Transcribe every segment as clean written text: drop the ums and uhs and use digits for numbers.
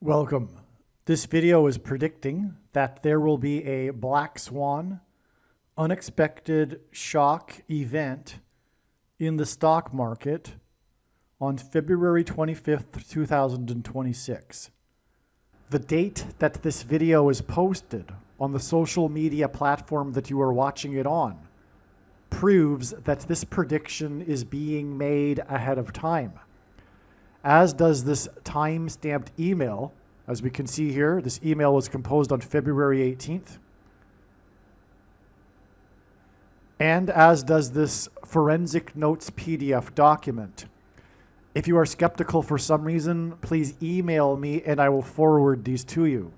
Welcome. This video is predicting that there will be a black swan, unexpected shock event in the stock market on February 25th, 2026. The date that this video is posted on the social media platform that you are watching it on proves that this prediction is being made ahead of time, as does this time-stamped email. As we can see here, this email was composed on February 18th. And as does this forensic notes PDF document. If you are skeptical for some reason, please email me and I will forward these to you.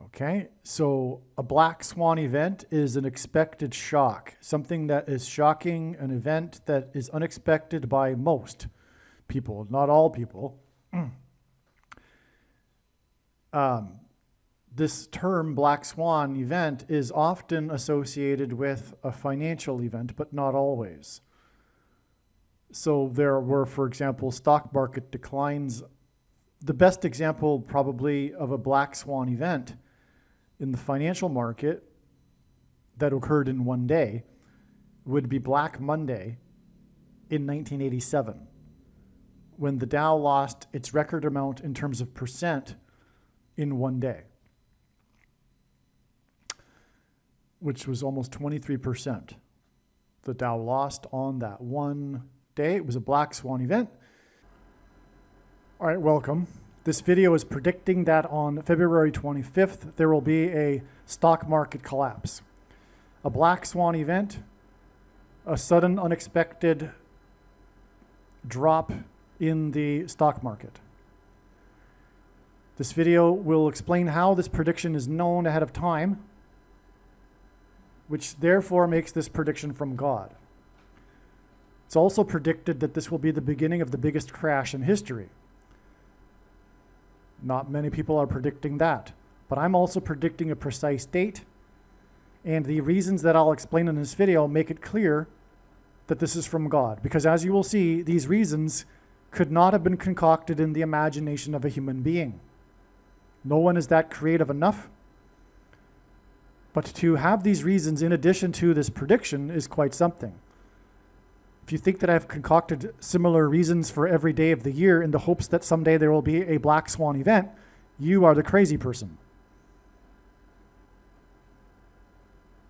Okay, so a black swan event is an expected shock, something that is shocking, an event that is unexpected by most people, not all people. This term, black swan event, is often associated with a financial event, but not always. So there were, for example, stock market declines. The best example probably of a black swan event in the financial market that occurred in one day would be Black Monday in 1987, when the Dow lost its record amount in terms of percent in one day, which was almost 23%. The Dow lost on that one day. It was a black swan event. All right, welcome. This video is predicting that on February 25th, there will be a stock market collapse. A black swan event, a sudden unexpected drop in the stock market. This video will explain how this prediction is known ahead of time, which therefore makes this prediction from God. It's also predicted that this will be the beginning of the biggest crash in history. Not many people are predicting that, but I'm also predicting a precise date, and the reasons that I'll explain in this video make it clear that this is from God, because as you will see, these reasons could not have been concocted in the imagination of a human being. No one is that creative enough. But to have these reasons in addition to this prediction is quite something. If you think that I've concocted similar reasons for every day of the year in the hopes that someday there will be a black swan event, you are the crazy person.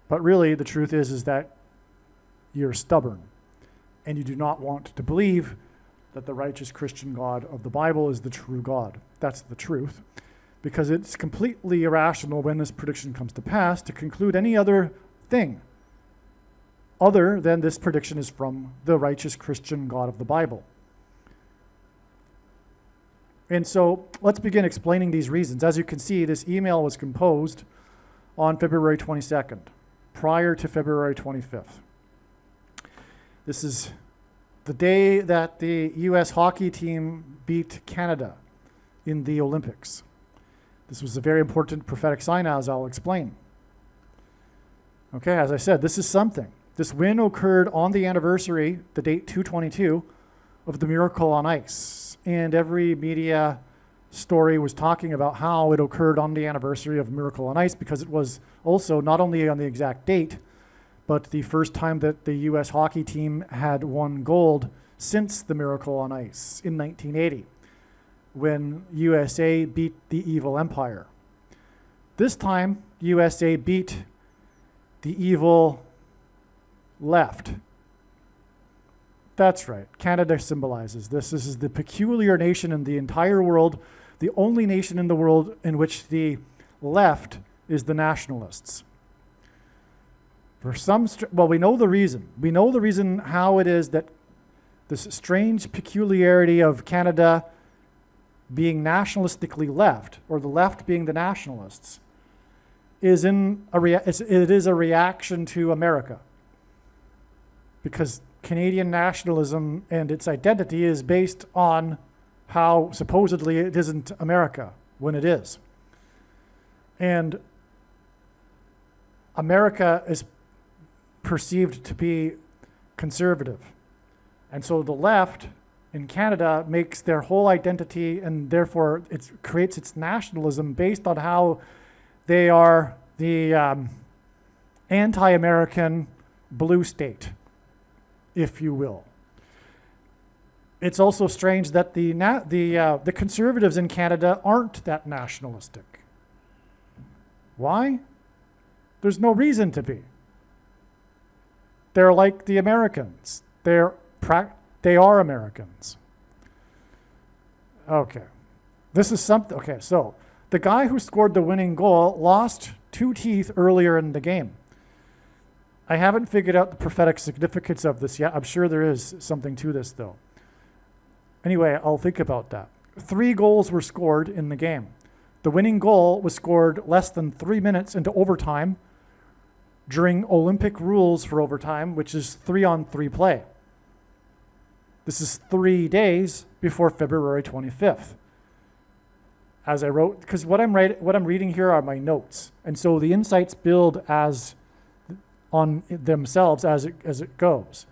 But really, the truth is that you're stubborn and you do not want to believe that the righteous Christian God of the Bible is the true God. That's the truth. Because it's completely irrational when this prediction comes to pass to conclude any other thing other than this prediction is from the righteous Christian God of the Bible. And so let's begin explaining these reasons. As you can see, this email was composed on February 22nd, prior to February 25th. This is the day that the U.S. hockey team beat Canada in the Olympics. This was a very important prophetic sign, as I'll explain. Okay, as I said, this is something. This win occurred on the anniversary, the date 2/22, of the Miracle on Ice. And every media story was talking about how it occurred on the anniversary of Miracle on Ice, because it was also not only on the exact date, but the first time that the U.S. hockey team had won gold since the Miracle on Ice in 1980. When USA beat the evil empire. This time, USA beat the evil left. That's right. Canada symbolizes this. This is the peculiar nation in the entire world, the only nation in the world in which the left is the nationalists. For some, we know the reason. We know the reason how it is that this strange peculiarity of Canada being nationalistically left, or the left being the nationalists, is it is a reaction to America. Because Canadian nationalism and its identity is based on how supposedly it isn't America when it is. And America is perceived to be conservative. And so the left in Canada makes their whole identity, and therefore it creates its nationalism based on how they are the anti-American blue state, if you will. It's also strange that the Conservatives in Canada aren't that nationalistic. Why? There's no reason to be. They're like the Americans. They are Americans. Okay. This is something. Okay, so the guy who scored the winning goal lost 2 teeth earlier in the game. I haven't figured out the prophetic significance of this yet. I'm sure there is something to this, though. Anyway, I'll think about that. 3 goals were scored in the game. The winning goal was scored less than 3 minutes into overtime during Olympic rules for overtime, which is 3-on-3 play. This is 3 days before February 25th. As I wrote, because what I'm reading here are my notes, and so the insights build as on themselves as it goes.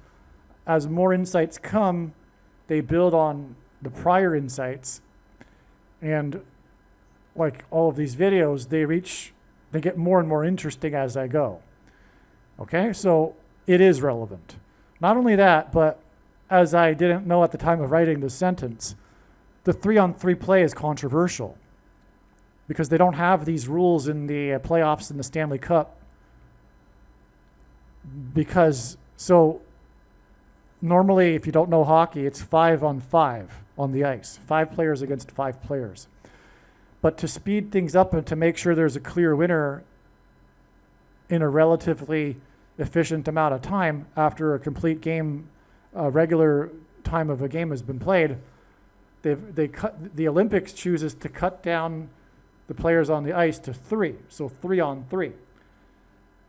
As more insights come, they build on the prior insights, and like all of these videos, they get more and more interesting as I go. Okay, so it is relevant. Not only that, but as I didn't know at the time of writing this sentence, the 3-on-3 play is controversial because they don't have these rules in the playoffs in the Stanley Cup. So normally, if you don't know hockey, it's 5-on-5 on the ice, 5 players against 5 players. But to speed things up and to make sure there's a clear winner in a relatively efficient amount of time after a complete game, regular time of a game has been played, the Olympics chooses to cut down the players on the ice to 3, so 3-on-3.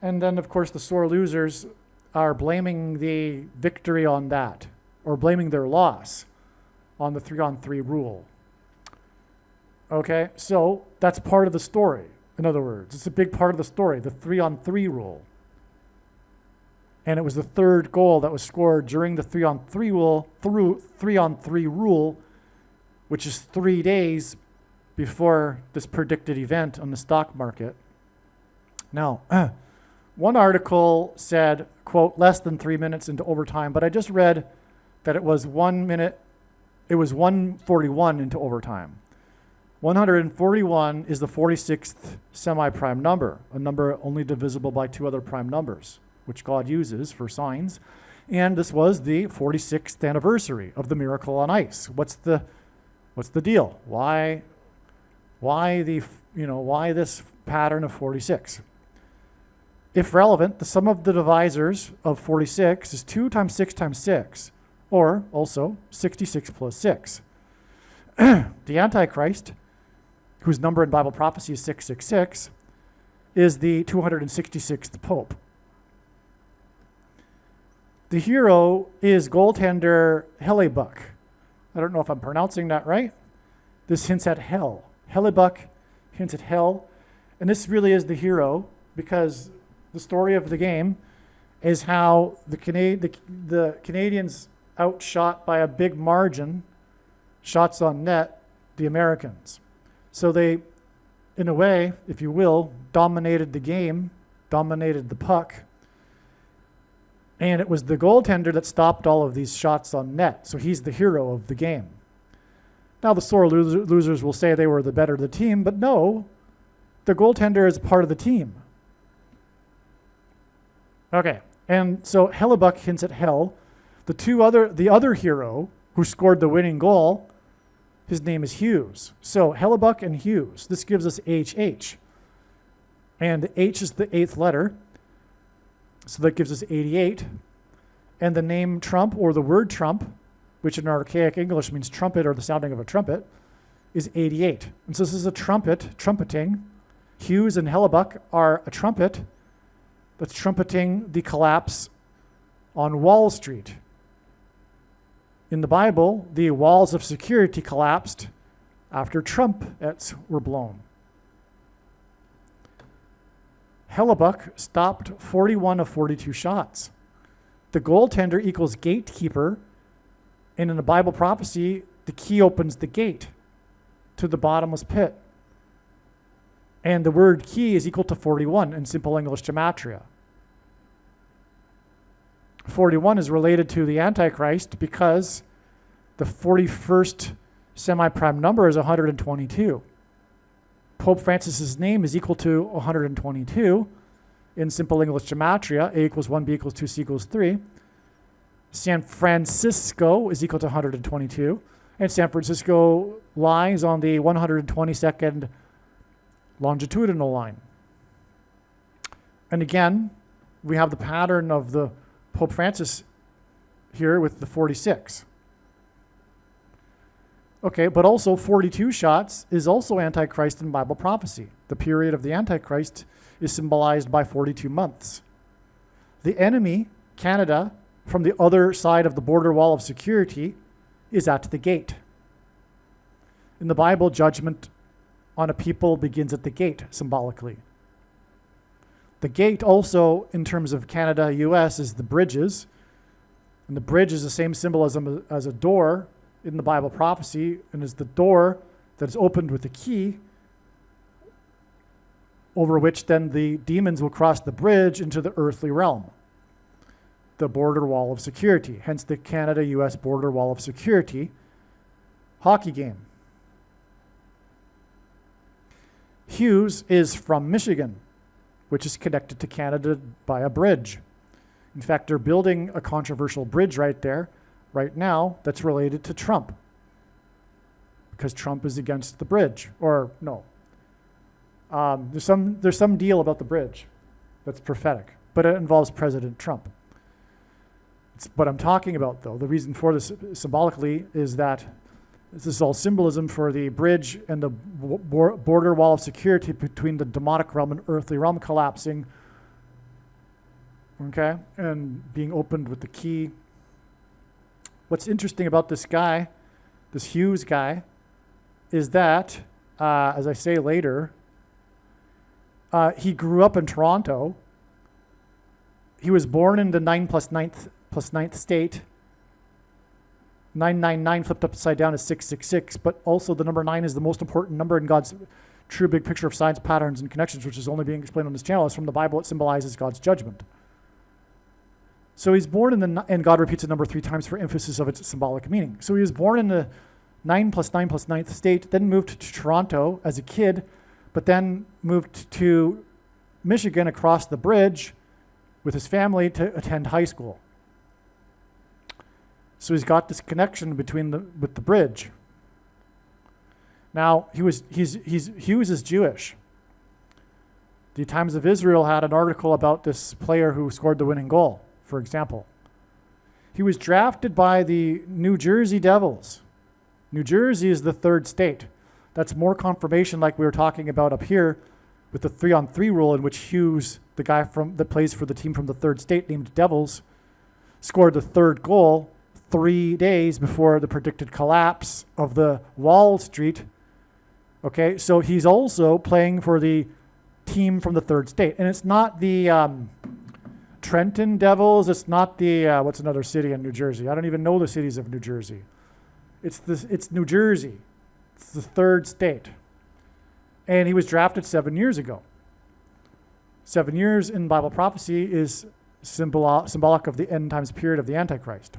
And then, of course, the sore losers are blaming the victory on that, or blaming their loss on the 3-on-3 rule. Okay, so that's part of the story. In other words, it's a big part of the story, the 3-on-3 rule. And it was the 3rd goal that was scored during the 3-on-3 rule, which is 3 days before this predicted event on the stock market. Now, one article said, quote, less than 3 minutes into overtime, but I just read that it was 1:41 into overtime. 141 is the 46th semi-prime number, a number only divisible by 2 other prime numbers, which God uses for signs. And this was the 46th anniversary of the miracle on ice. What's the deal? Why this pattern of 46? If relevant, the sum of the divisors of 46 is 2 times 6 times 6, or also 66 plus 6. The Antichrist, whose number in Bible prophecy is 666, is the 266th Pope. The hero is goaltender Hellebuyck. I don't know if I'm pronouncing that right. This hints at hell. Hellebuyck hints at hell. And this really is the hero because the story of the game is how the Canadians outshot by a big margin, shots on net, the Americans. So they, in a way, if you will, dominated the game, dominated the puck. And it was the goaltender that stopped all of these shots on net. So he's the hero of the game. Now the sore losers will say they were the better of the team, but no, the goaltender is part of the team. Okay, and so Hellebuyck hints at hell. The other hero who scored the winning goal, his name is Hughes. So Hellebuyck and Hughes. This gives us HH. And H is the 8th letter. So that gives us 88. And the name Trump, or the word Trump, which in archaic English means trumpet or the sounding of a trumpet, is 88. And so this is a trumpeting. Hughes and Hellebuyck are a trumpet that's trumpeting the collapse on Wall Street. In the Bible, the walls of security collapsed after trumpets were blown. Hellebuyck stopped 41 of 42 shots. The goaltender equals gatekeeper And in the Bible prophecy, the key opens the gate to the bottomless pit. And the word key is equal to 41 in simple English gematria. 41 is related to the Antichrist because the 41st semi-prime number is 122. Pope Francis's name is equal to 122 in simple English gematria. A equals 1, B equals 2, C equals 3. San Francisco is equal to 122. And San Francisco lies on the 122nd longitudinal line. And again, we have the pattern of the Pope Francis here with the 46. Okay, but also 42 shots is also Antichrist in Bible prophecy. The period of the Antichrist is symbolized by 42 months. The enemy, Canada, from the other side of the border wall of security, is at the gate. In the Bible, judgment on a people begins at the gate, symbolically. The gate also, in terms of Canada, US, is the bridges. And the bridge is the same symbolism as a door in the Bible prophecy, and is the door that is opened with a key, over which then the demons will cross the bridge into the earthly realm, the border wall of security, hence the Canada-US border wall of security hockey game. Hughes is from Michigan, which is connected to Canada by a bridge. In fact, they're building a controversial bridge right there, right now, that's related to Trump, because Trump is against the bridge, or no. There's some deal about the bridge that's prophetic, but it involves President Trump. It's what I'm talking about, though. The reason for this symbolically is that this is all symbolism for the bridge and the border wall of security between the demonic realm and earthly realm collapsing, okay, and being opened with the key. What's interesting about this guy, this Hughes guy, is that, as I say later, he grew up in Toronto. He was born in the 9 plus 9th state. 999 flipped upside down is 666, but also the number 9 is the most important number in God's true big picture of signs, patterns, and connections, which is only being explained on this channel. It's from the Bible. It symbolizes God's judgment. So he's born and God repeats the number 3 times for emphasis of its symbolic meaning. So he was born in the 9 plus 9th state, then moved to Toronto as a kid, but then moved to Michigan across the bridge with his family to attend high school. So he's got this connection with the bridge. Now, Hughes is Jewish. The Times of Israel had an article about this player who scored the winning goal, for example. He was drafted by the New Jersey Devils. New Jersey is the 3rd state. That's more confirmation like we were talking about up here with the 3-on-3 rule, in which Hughes, the guy that plays for the team from the 3rd state named Devils, scored the 3rd goal 3 days before the predicted collapse of the Wall Street. Okay, so he's also playing for the team from the 3rd state. And it's not the Trenton Devils. It's not the, what's another city in New Jersey? I don't even know the cities of New Jersey. It's New Jersey. It's the 3rd state. And he was drafted 7 years ago. 7 years in Bible prophecy is symbolic of the end times period of the Antichrist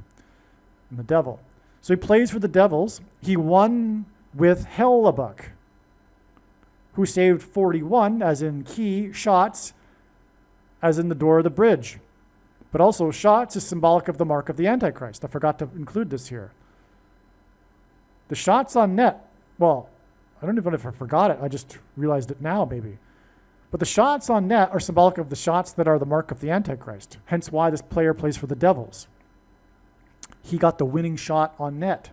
and the devil. So he plays for the Devils. He won with Hellebuck, who saved 41, as in key, shots, as in the door of the bridge. But also shots is symbolic of the mark of the Antichrist. I forgot to include this here. The shots on net, well, I don't even know if I forgot it. I just realized it now, maybe. But the shots on net are symbolic of the shots that are the mark of the Antichrist. Hence why this player plays for the Devils. He got the winning shot on net.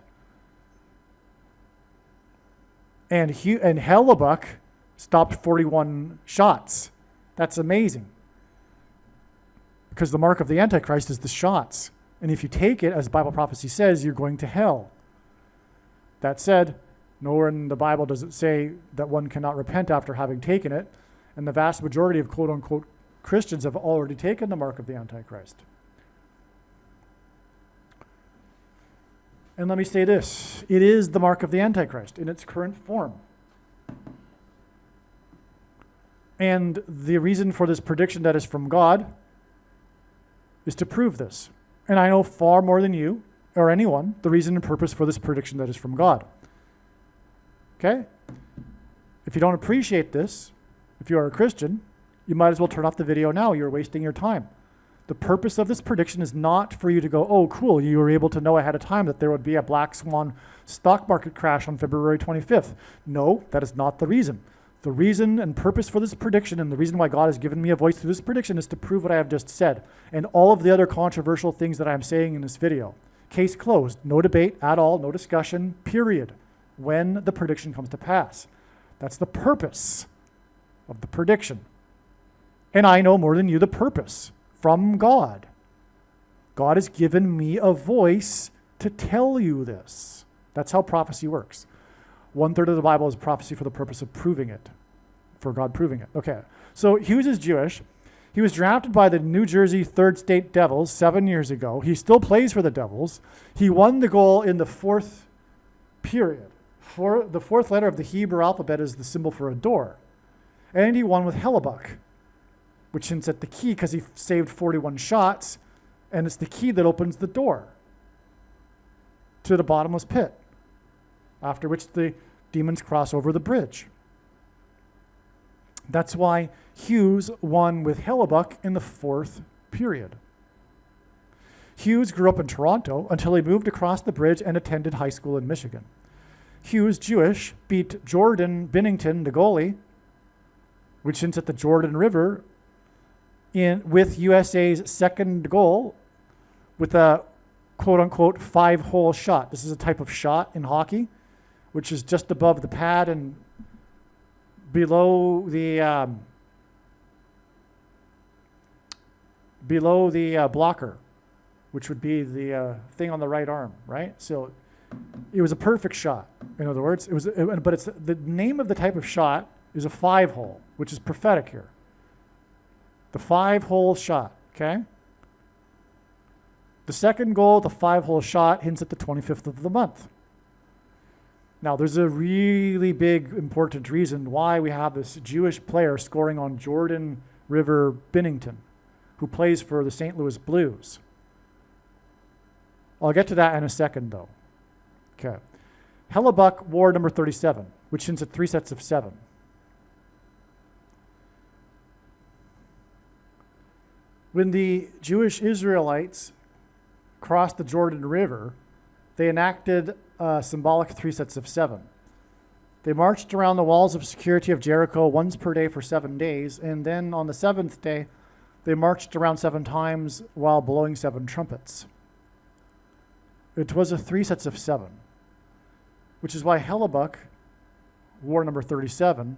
And Hellebuck stopped 41 shots. That's amazing. Because the mark of the Antichrist is the shots. And if you take it, as Bible prophecy says, you're going to hell. That said, nowhere in the Bible does it say that one cannot repent after having taken it. And the vast majority of quote-unquote Christians have already taken the mark of the Antichrist. And let me say this, it is the mark of the Antichrist in its current form. And the reason for this prediction that is from God is to prove this. And I know far more than you or anyone the reason and purpose for this prediction that is from God. Okay? If you don't appreciate this, if you are a Christian, you might as well turn off the video now. You're wasting your time. The purpose of this prediction is not for you to go, oh, cool, you were able to know ahead of time that there would be a black swan stock market crash on February 25th. No, that is not the reason. The reason and purpose for this prediction, and the reason why God has given me a voice through this prediction, is to prove what I have just said, and all of the other controversial things that I'm saying in this video. Case closed. No debate at all, no discussion, period, when the prediction comes to pass. That's the purpose of the prediction. And I know more than you the purpose from God. God has given me a voice to tell you this. That's how prophecy works. 1/3 of the Bible is prophecy for the purpose of proving it, for God proving it. Okay, so Hughes is Jewish. He was drafted by the New Jersey Third State Devils 7 years ago. He still plays for the Devils. He won the goal in the fourth period. The fourth letter of the Hebrew alphabet is the symbol for a door. And he won with Hellebuck, which hints at the key because he saved 41 shots, and it's the key that opens the door to the bottomless pit, after which the demons cross over the bridge. That's why Hughes won with Hellebuck in the fourth period. Hughes grew up in Toronto until he moved across the bridge and attended high school in Michigan. Hughes, Jewish, beat Jordan Binnington, the goalie, which hints at the Jordan River, with USA's second goal with a quote-unquote 5-hole shot. This is a type of shot in hockey, which is just above the pad and below the blocker, which would be the thing on the right arm, right? So it was a perfect shot. In other words, but it's the name of the type of shot is a 5-hole, which is prophetic here. The 5-hole shot, okay? The second goal, the 5-hole shot, hints at the 25th of the month. Now, there's a really big, important reason why we have this Jewish player scoring on Jordan River Binnington, who plays for the St. Louis Blues. I'll get to that in a second, though. Okay. Hellebuck wore number 37, which hints at 3 sets of 7. When the Jewish Israelites crossed the Jordan River, they enacted a symbolic 3 sets of 7. They marched around the walls of security of Jericho once per day for 7 days, and then on the 7th day, they marched around 7 times while blowing 7 trumpets. It was a 3 sets of 7, which is why Hellebuck wore number 37,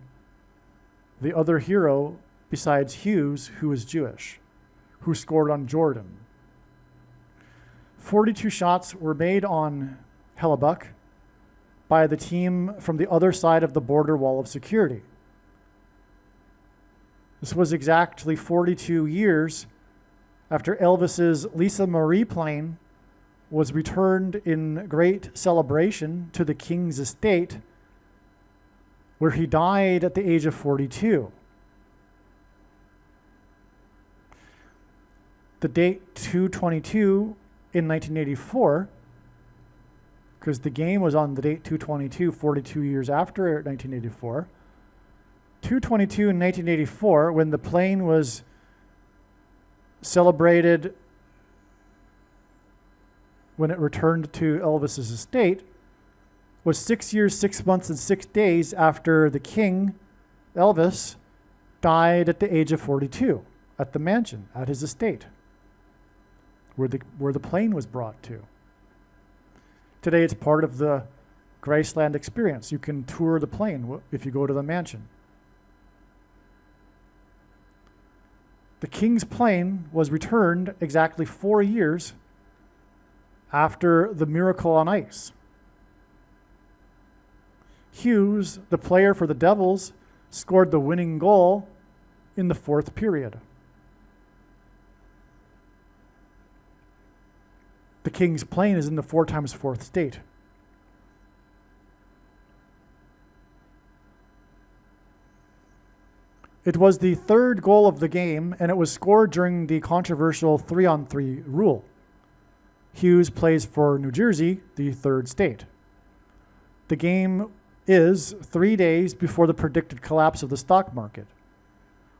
the other hero besides Hughes, who is Jewish, who scored on Jordan. 42 shots were made on Hellebuck by the team from the other side of the border wall of security. This was exactly 42 years after Elvis's Lisa Marie plane was returned in great celebration to the king's estate, where he died at the age of 42. The date 2/22 in 1984, because the game was on the date 2/22, 42 years after 1984. 2/22 in 1984, when the plane was celebrated, when it returned to Elvis's estate, was 6 years, 6 months, and 6 days after the king, Elvis, died at the age of 42 at the mansion, at his estate, where the plane was brought to. Today it's part of the Graceland experience. You can tour the plane if you go to the mansion. The king's plane was returned exactly 4 years after the Miracle on Ice. Hughes, the player for the Devils, scored the winning goal in the 4th period. The King's Plain is in the 4 times 4th state. It was the third goal of the game, and it was scored during the controversial 3-on-3 rule. Hughes plays for New Jersey, the 3rd state. The game is 3 days before the predicted collapse of the stock market,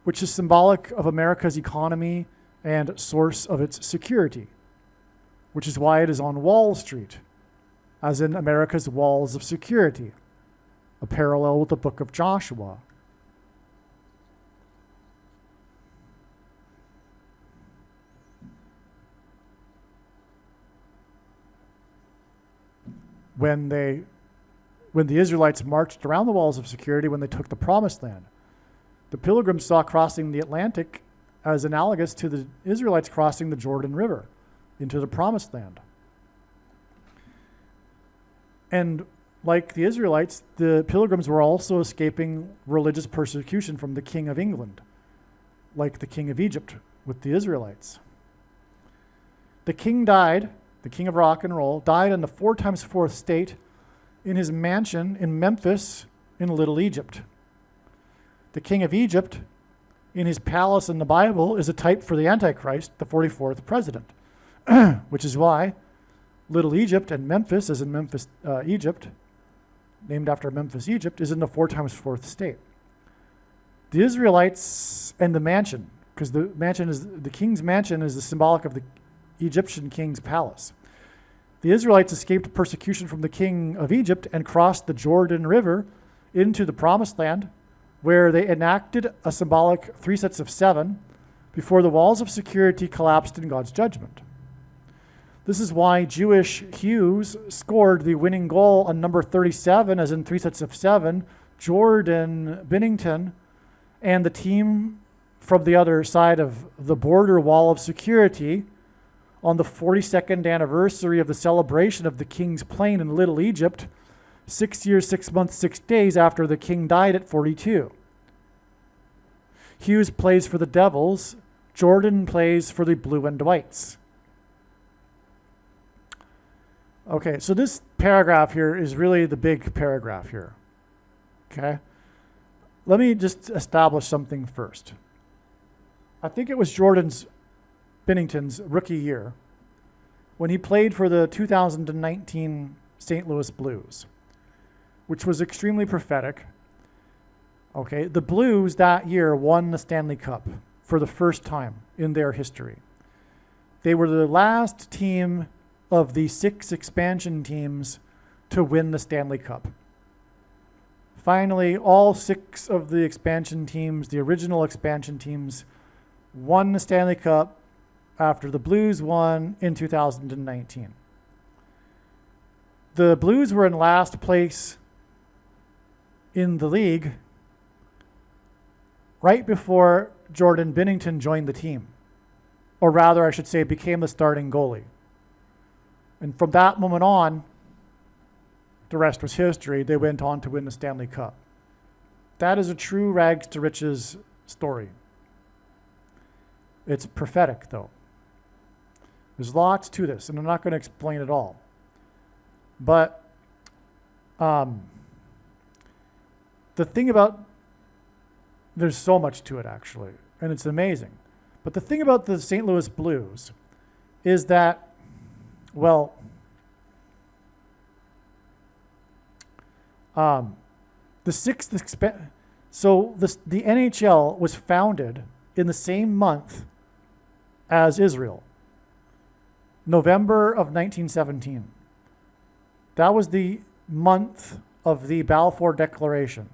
which is symbolic of America's economy and source of its security, which is why it is on Wall Street, as in America's walls of security, a parallel with the book of Joshua. When the Israelites marched around the walls of security when they took the Promised Land, the Pilgrims saw crossing the Atlantic as analogous to the Israelites crossing the Jordan River into the Promised Land. And like the Israelites, the Pilgrims were also escaping religious persecution from the King of England, like the King of Egypt with the Israelites. The king died. The king of rock and roll, died in the 4 times 4th state in his mansion in Memphis in Little Egypt. The king of Egypt, in his palace in the Bible, is a type for the Antichrist, the 44th president, which is why Little Egypt and Memphis, as in Memphis, Egypt, named after Memphis, Egypt, is in the 4 times 4th state. The Israelites and the mansion, because the king's mansion is the symbolic of the Egyptian king's palace. The Israelites escaped persecution from the king of Egypt and crossed the Jordan River into the Promised Land, where they enacted a symbolic 3 sets of 7 before the walls of security collapsed in God's judgment. This is why Jewish Hughes scored the winning goal on number 37, as in 3 sets of 7, Jordan Binnington, and the team from the other side of the border wall of security on the 42nd anniversary of the celebration of the King's Plain in Little Egypt, 6 years, 6 months, 6 days after the king died at 42. Hughes plays for the Devils. Jordan plays for the Blue and Whites. Okay, so this paragraph here is really the big paragraph here. Okay? Let me just establish something first. I think it was Binnington's rookie year when he played for the 2019 St. Louis Blues, which was extremely prophetic. Okay, the Blues that year won the Stanley Cup for the first time in their history. They were the last team of the 6 expansion teams to win the Stanley Cup. Finally, all 6 of the expansion teams, the original expansion teams, won the Stanley Cup after the Blues won in 2019. The Blues were in last place in the league right before Jordan Binnington joined the team. Or rather, I should say, became the starting goalie. And from that moment on, the rest was history. They went on to win the Stanley Cup. That is a true rags to riches story. It's prophetic, though. There's lots to this, and I'm not going to explain it all. But the thing about, there's so much to it, actually, and it's amazing. But the thing about the St. Louis Blues is that, well, the NHL was founded in the same month as Israel, November of 1917. That was the month of the Balfour Declaration,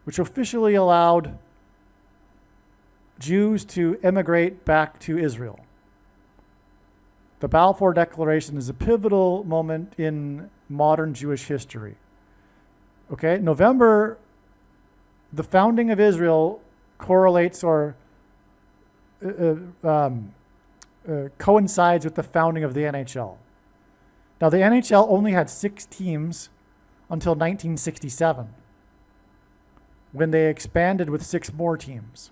which officially allowed Jews to emigrate back to Israel. The Balfour Declaration is a pivotal moment in modern Jewish history. Okay, November, the founding of Israel correlates or coincides with the founding of the NHL. Now, the NHL only had 6 teams until 1967, when they expanded with 6 more teams.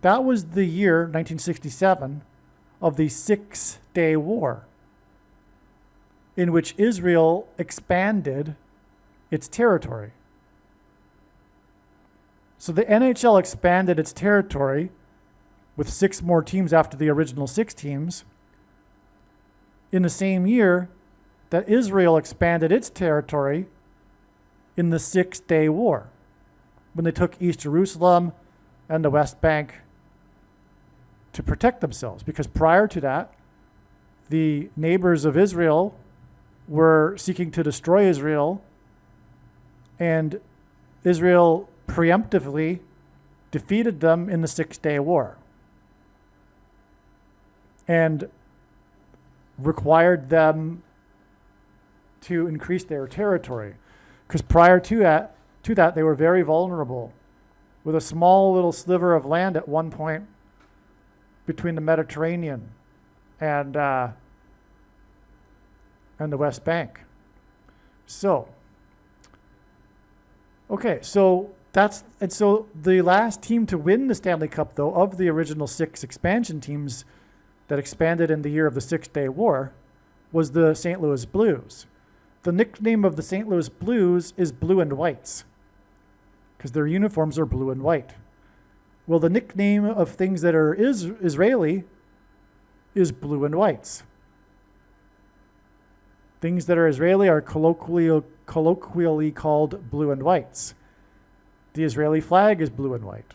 That was the year, 1967, of the 6-Day War, in which Israel expanded its territory. So the NHL expanded its territory with 6 more teams after the original 6 teams in the same year that Israel expanded its territory in the 6-Day War, when they took East Jerusalem and the West Bank to protect themselves. Because prior to that, the neighbors of Israel were seeking to destroy Israel, and Israel preemptively defeated them in the 6-Day War and required them to increase their territory. Because prior to that, they were very vulnerable, with a small little sliver of land at one point between the Mediterranean and the West Bank. So the last team to win the Stanley Cup, though, of the original 6 expansion teams that expanded in the year of the 6-Day War, was the St. Louis Blues. The nickname of the St. Louis Blues is Blue and Whites, because their uniforms are blue and white. Well, the nickname of things that are Israeli is Blue and Whites. Things that are Israeli are colloquially called blue and whites. The Israeli flag is blue and white.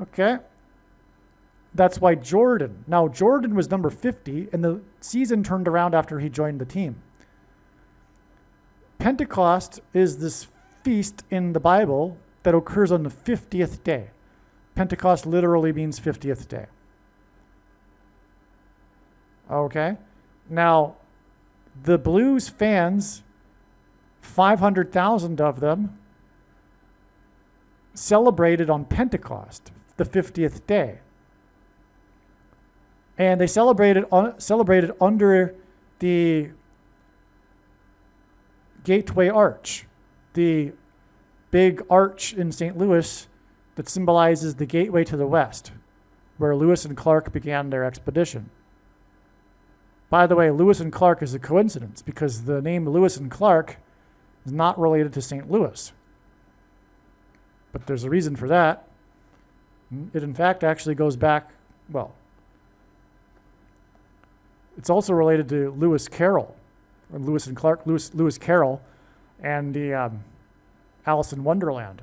Okay? That's why Jordan. Now, Jordan was number 50, and the season turned around after he joined the team. Pentecost is this feast in the Bible that occurs on the 50th day. Pentecost literally means 50th day. Okay? Now, the Blues fans, 500,000 of them, celebrated on Pentecost, the 50th day. And they celebrated under the Gateway Arch, the big arch in St. Louis that symbolizes the gateway to the west, where Lewis and Clark began their expedition. By the way, Lewis and Clark is a coincidence, because the name Lewis and Clark is not related to St. Louis. But there's a reason for that. It, in fact, actually goes back, well, it's also related to Lewis Carroll, or Lewis and Clark, Lewis Carroll, and the Alice in Wonderland,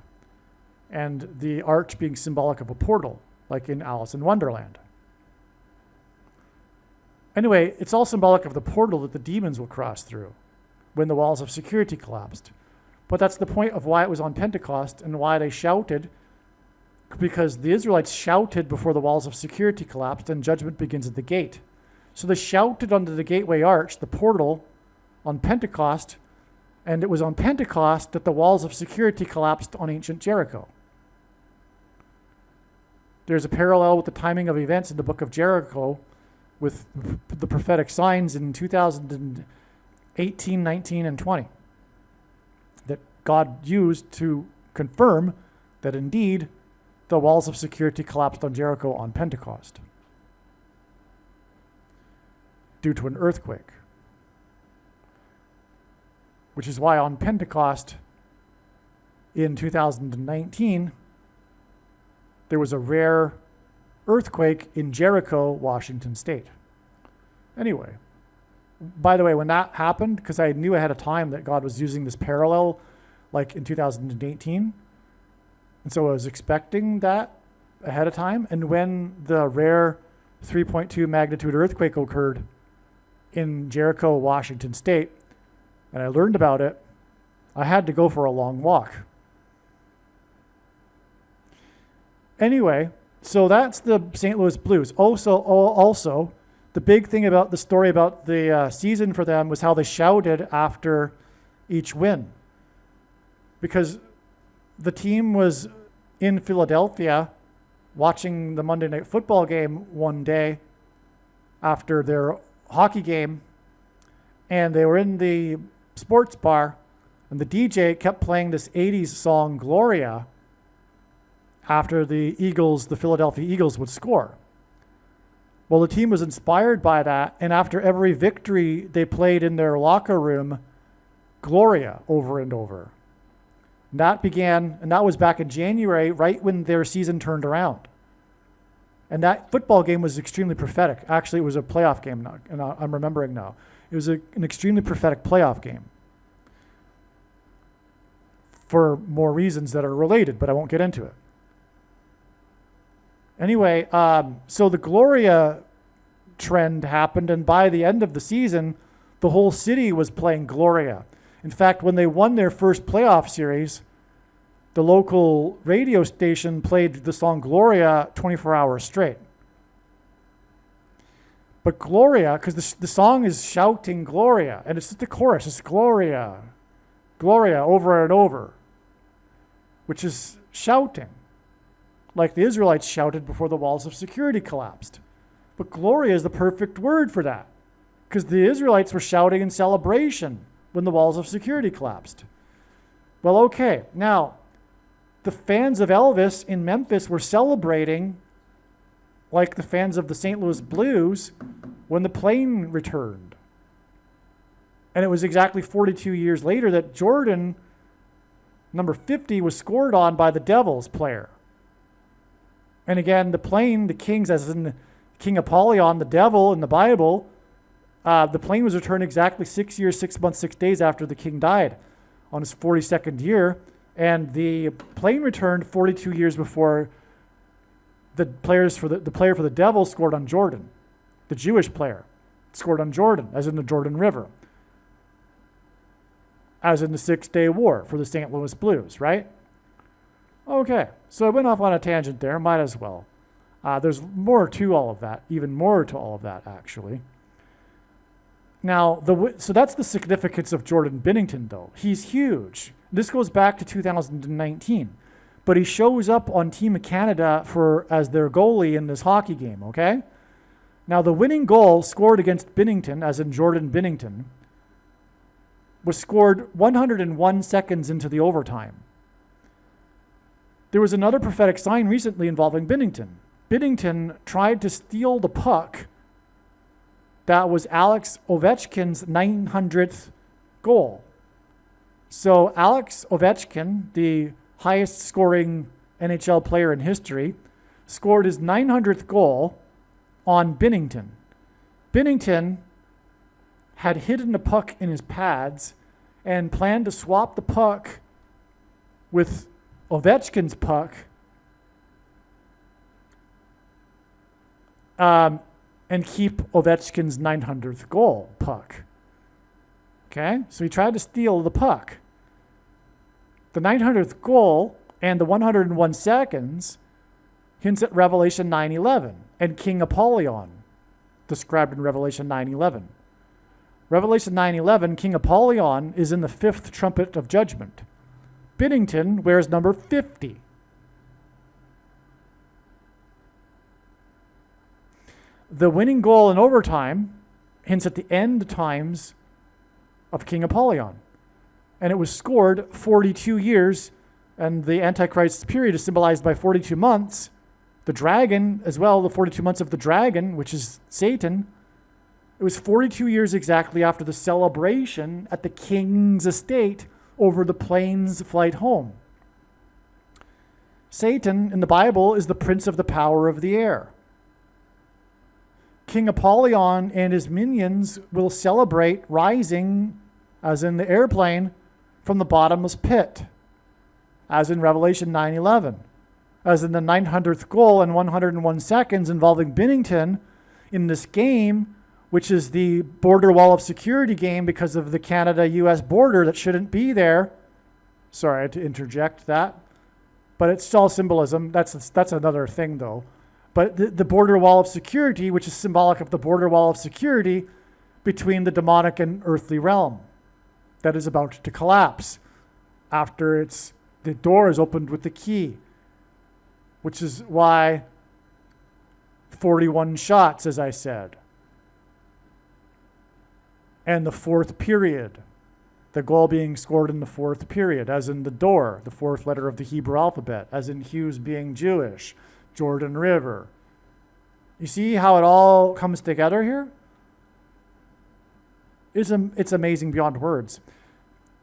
and the arch being symbolic of a portal, like in Alice in Wonderland. Anyway, it's all symbolic of the portal that the demons will cross through when the walls of security collapsed. But that's the point of why it was on Pentecost and why they shouted, because the Israelites shouted before the walls of security collapsed and judgment begins at the gate. So they shouted under the gateway arch, the portal, on Pentecost, and it was on Pentecost that the walls of security collapsed on ancient Jericho. There's a parallel with the timing of events in the book of Jericho with the prophetic signs in 2018, 19, and 20 that God used to confirm that indeed the walls of security collapsed on Jericho on Pentecost due to an earthquake. Which is why on Pentecost in 2019, there was a rare earthquake in Jericho, Washington State. Anyway, by the way, when that happened, because I knew ahead of time that God was using this parallel, like in 2018, and so I was expecting that ahead of time, and when the rare 3.2 magnitude earthquake occurred in Jericho, Washington State, and I learned about it, I had to go for a long walk. Anyway, so that's the St. Louis Blues. Also, the big thing about the story about the season for them was how they shouted after each win. Because the team was in Philadelphia watching the Monday Night Football game one day after their hockey game, and they were in the sports bar, and the DJ kept playing this 80s song, Gloria, after the Philadelphia Eagles would score. Well, the team was inspired by that, and after every victory, they played in their locker room Gloria over and over. And that was back in January, right when their season turned around. And that football game was extremely prophetic. Actually, it was a playoff game now, and I'm remembering now. It was an extremely prophetic playoff game for more reasons that are related, but I won't get into it. Anyway, so the Gloria trend happened, and by the end of the season, the whole city was playing Gloria. In fact, when they won their first playoff series, the local radio station played the song Gloria 24 hours straight. But Gloria, because the song is shouting Gloria, and it's just the chorus, it's Gloria, Gloria over and over, which is shouting, like the Israelites shouted before the walls of security collapsed. But Gloria is the perfect word for that, because the Israelites were shouting in celebration when the walls of security collapsed. Well, okay, now, the fans of Elvis in Memphis were celebrating like the fans of the St. Louis Blues when the plane returned. And it was exactly 42 years later that Jordan, number 50, was scored on by the Devils player. And again, the Kings, as in King Apollyon, the devil in the Bible, the plane was returned exactly 6 years, 6 months, 6 days after the king died on his 42nd year. And the plane returned 42 years before the player for the Devils scored on Jordan. The Jewish player scored on Jordan, as in the Jordan River, as in the 6-Day War for the St. Louis Blues, right? Okay, so I went off on a tangent there, might as well. There's more to all of that, even more to all of that, actually. Now, so that's the significance of Jordan Binnington, though. He's huge. This goes back to 2019, but he shows up on Team of Canada as their goalie in this hockey game, okay? Now, the winning goal scored against Binnington, as in Jordan Binnington, was scored 101 seconds into the overtime. There was another prophetic sign recently involving Binnington. Binnington tried to steal the puck that was Alex Ovechkin's 900th goal. So Alex Ovechkin, the highest scoring NHL player in history, scored his 900th goal on Binnington. Binnington had hidden the puck in his pads and planned to swap the puck with Ovechkin's puck and keep Ovechkin's 900th goal puck. Okay, so he tried to steal the puck. The 900th goal and the 101 seconds hints at Revelation 9:11 and King Apollyon, described in Revelation 9:11. Revelation 9:11, King Apollyon is in the 5th trumpet of judgment. Binnington wears number 50. The winning goal in overtime hints at the end times of King Apollyon. And it was scored 42 years, and the Antichrist's period is symbolized by 42 months. The dragon, as well, the 42 months of the dragon, which is Satan, it was 42 years exactly after the celebration at the king's estate over the plane's flight home. Satan, in the Bible, is the prince of the power of the air. King Apollyon and his minions will celebrate rising, as in the airplane, from the bottomless pit, as in Revelation 9:11, as in the 900th goal and 101 seconds involving Binnington in this game, which is the border wall of security game because of the Canada-US border that shouldn't be there. Sorry, I had to interject that. But it's all symbolism. That's another thing, though. But the border wall of security, which is symbolic of the border wall of security between the demonic and earthly realm that is about to collapse after the door is opened with the key, which is why 41 shots, as I said. And the 4th period, the goal being scored in the 4th period, as in the door, the 4th letter of the Hebrew alphabet, as in Hughes being Jewish, Jordan River, You see how it all comes together here? It's amazing beyond words.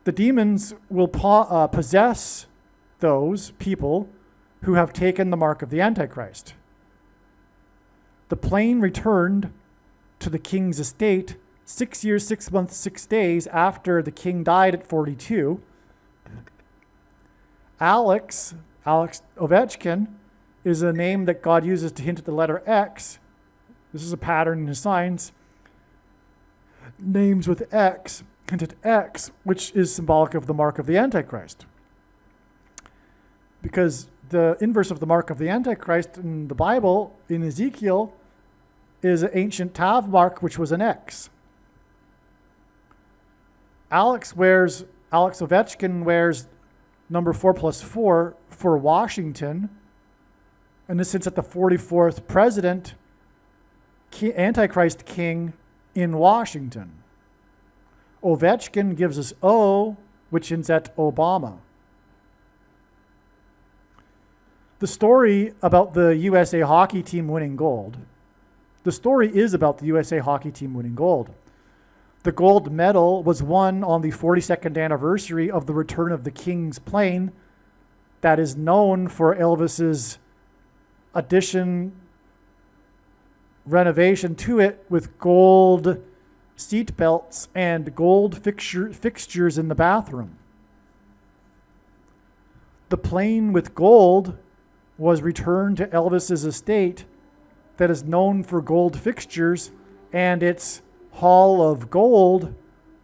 The demons will possess those people who have taken the mark of the Antichrist. The plane returned to the king's estate 6 years, 6 months, 6 days after the king died at 42. Alex Ovechkin, is a name that God uses to hint at the letter X. This is a pattern in his signs. Names with X hint at X, which is symbolic of the mark of the Antichrist. Because the inverse of the mark of the Antichrist in the Bible, in Ezekiel, is an ancient Tav mark, which was an X. Alex Ovechkin wears number 4+4 for Washington, and this hints at the 44th president, Antichrist king in Washington. Ovechkin gives us O, which hints at Obama. The story about the USA hockey team winning gold, the story is about the USA hockey team winning gold. The gold medal was won on the 42nd anniversary of the return of the King's plane that is known for Elvis's addition, renovation to it with gold seat belts and gold fixtures in the bathroom. The plane with gold was returned to Elvis's estate that is known for gold fixtures and its hall of gold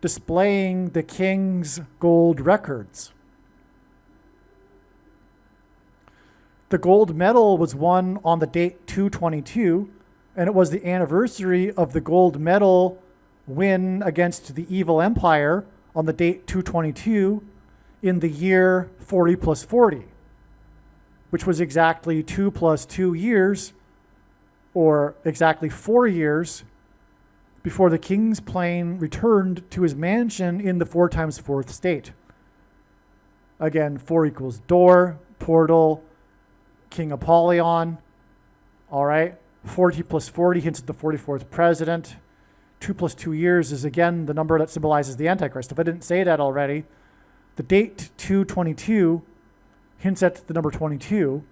displaying the king's gold records. The gold medal was won on the date 2/22, and it was the anniversary of the gold medal win against the evil empire on the date 2/22 in the year 40+40, which was exactly 2 + 2 years, or exactly 4 years, before the king's plane returned to his mansion in the 4x4th state. Again, 4 equals door, portal, King Apollyon. All right. 40+40 hints at the 44th president. 2 + 2 years is again the number that symbolizes the Antichrist. If I didn't say that already, the date 2/22 hints at the number 22,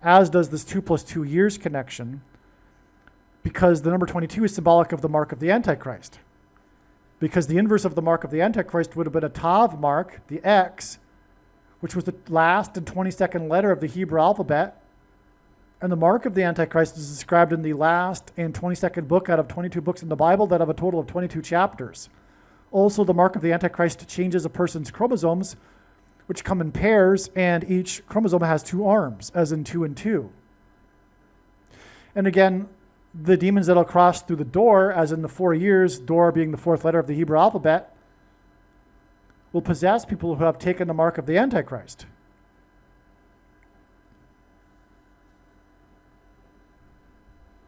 as does this 2 + 2 years connection, because the number 22 is symbolic of the mark of the Antichrist. Because the inverse of the mark of the Antichrist would have been a Tav mark, the X, which was the last and 22nd letter of the Hebrew alphabet. And the mark of the Antichrist is described in the last and 22nd book out of 22 books in the Bible that have a total of 22 chapters. Also, the mark of the Antichrist changes a person's chromosomes, which come in pairs, and each chromosome has 2 arms, as in 2 and 2. And again, the demons that'll cross through the door, as in the 4 years, door being the 4th letter of the Hebrew alphabet, will possess people who have taken the mark of the Antichrist.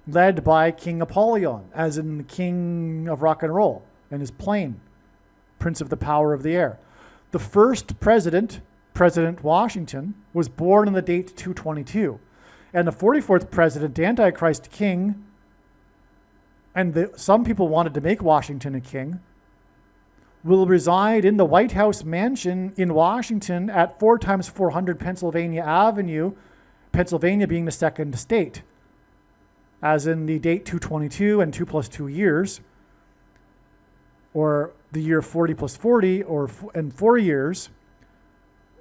Led by King Apollyon, as in the king of rock and roll, and his plane, prince of the power of the air. The first president, President Washington, was born on the date 2/22. And the 44th president, Antichrist king, and some people wanted to make Washington a king, will reside in the White House mansion in Washington at 4x400 Pennsylvania Avenue, Pennsylvania being the second state, as in the date 2/22 and 2 + 2 years, or the year 40+40, and 4 years,